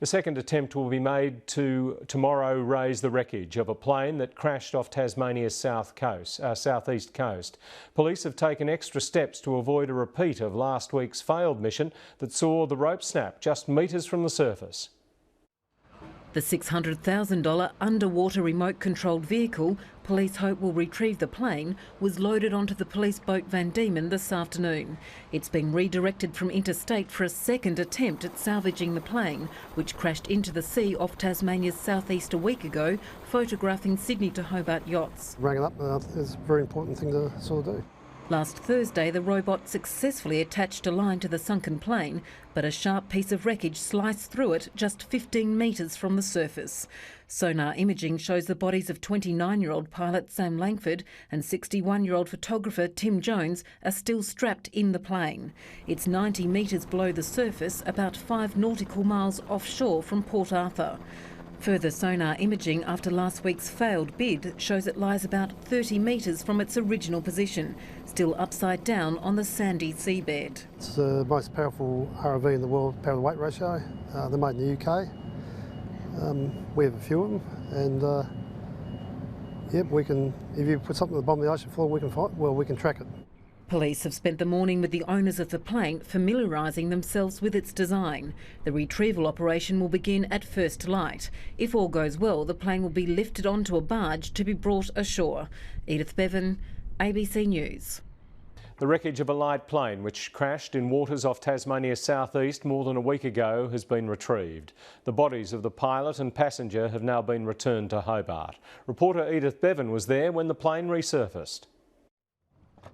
The second attempt will be made to tomorrow raise the wreckage of a plane that crashed off Tasmania's southeast coast. Police have taken extra steps to avoid a repeat of last week's failed mission that saw the rope snap just metres from the surface. The $600,000 underwater remote-controlled vehicle police hope will retrieve the plane was loaded onto the police boat Van Diemen this afternoon. It's been redirected from interstate for a second attempt at salvaging the plane, which crashed into the sea off Tasmania's southeast a week ago, photographing Sydney to Hobart yachts. Rang it up, it's a very important thing to sort of do. Last Thursday, the robot successfully attached a line to the sunken plane, but a sharp piece of wreckage sliced through it just 15 metres from the surface. Sonar imaging shows the bodies of 29-year-old pilot Sam Langford and 61-year-old photographer Tim Jones are still strapped in the plane. It's 90 metres below the surface, about 5 nautical miles offshore from Port Arthur. Further sonar imaging after last week's failed bid shows it lies about 30 metres from its original position, still upside down on the sandy seabed. It's the most powerful ROV in the world, power to weight ratio. They're made in the UK. We have a few of them, and yep, we can. If you put something at the bottom of the ocean floor, we can track it. Police have spent the morning with the owners of the plane familiarising themselves with its design. The retrieval operation will begin at first light. If all goes well, the plane will be lifted onto a barge to be brought ashore. Edith, Bevin, ABC News. The wreckage of a light plane which crashed in waters off Tasmania's southeast more than a week ago has been retrieved. The bodies of the pilot and passenger have now been returned to Hobart. Reporter Edith Bevin was there when the plane resurfaced.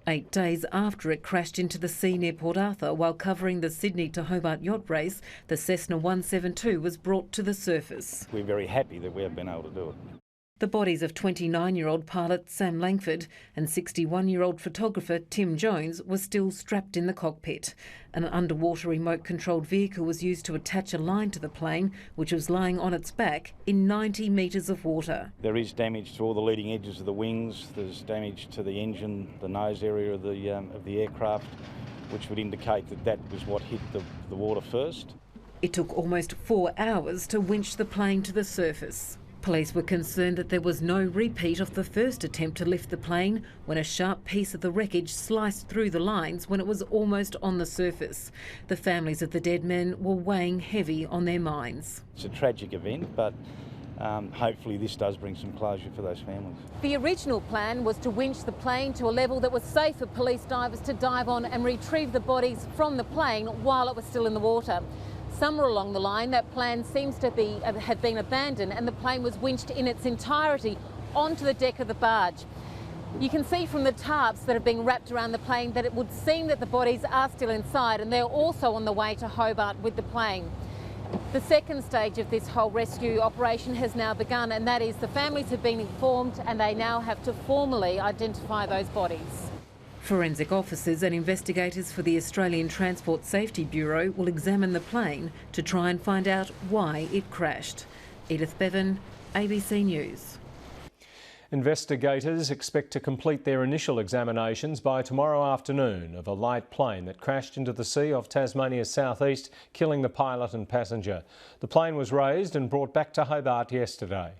8 days after it crashed into the sea near Port Arthur while covering the Sydney to Hobart yacht race, the Cessna 172 was brought to the surface. We're very happy that we have been able to do it. The bodies of 29-year-old pilot Sam Langford and 61-year-old photographer Tim Jones were still strapped in the cockpit. An underwater remote-controlled vehicle was used to attach a line to the plane, which was lying on its back in 90 metres of water. There is damage to all the leading edges of the wings. There's damage to the engine, the nose area of the aircraft, which would indicate that that was what hit the water first. It took almost 4 hours to winch the plane to the surface. Police were concerned that there was no repeat of the first attempt to lift the plane when a sharp piece of the wreckage sliced through the lines when it was almost on the surface. The families of the dead men were weighing heavy on their minds. It's a tragic event, but hopefully this does bring some closure for those families. The original plan was to winch the plane to a level that was safe for police divers to dive on and retrieve the bodies from the plane while it was still in the water. Somewhere along the line, that plan seems to have been abandoned and the plane was winched in its entirety onto the deck of the barge. You can see from the tarps that are being wrapped around the plane that it would seem that the bodies are still inside and they're also on the way to Hobart with the plane. The second stage of this whole rescue operation has now begun, and that is the families have been informed and they now have to formally identify those bodies. Forensic officers and investigators for the Australian Transport Safety Bureau will examine the plane to try and find out why it crashed. Edith Bevin, ABC News. Investigators expect to complete their initial examinations by tomorrow afternoon of a light plane that crashed into the sea off Tasmania's southeast, killing the pilot and passenger. The plane was raised and brought back to Hobart yesterday.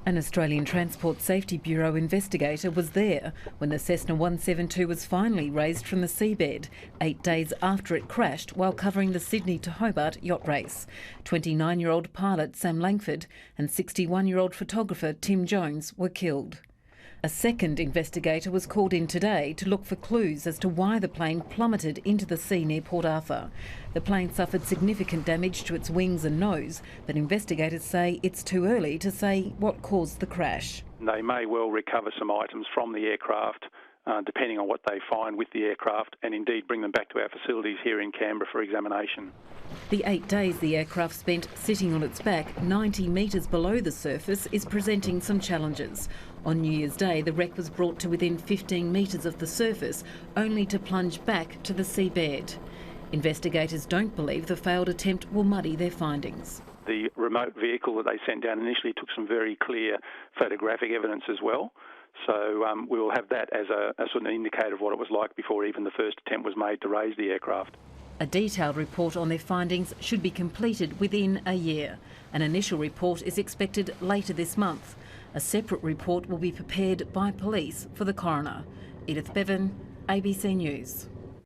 An Australian Transport Safety Bureau investigator was there when the Cessna 172 was finally raised from the seabed, 8 days after it crashed while covering the Sydney to Hobart yacht race. 29-year-old pilot Sam Langford and 61-year-old photographer Tim Jones were killed. A second investigator was called in today to look for clues as to why the plane plummeted into the sea near Port Arthur. The plane suffered significant damage to its wings and nose, but investigators say it's too early to say what caused the crash. They may well recover some items from the aircraft, depending on what they find with the aircraft, and indeed bring them back to our facilities here in Canberra for examination. The 8 days the aircraft spent sitting on its back 90 metres below the surface is presenting some challenges. On New Year's Day, the wreck was brought to within 15 metres of the surface, only to plunge back to the seabed. Investigators don't believe the failed attempt will muddy their findings. The remote vehicle that they sent down initially took some very clear photographic evidence as well. So we will have that as a sort of an indicator of what it was like before even the first attempt was made to raise the aircraft. A detailed report on their findings should be completed within a year. An initial report is expected later this month. A separate report will be prepared by police for the coroner. Edith, Bevin, ABC News.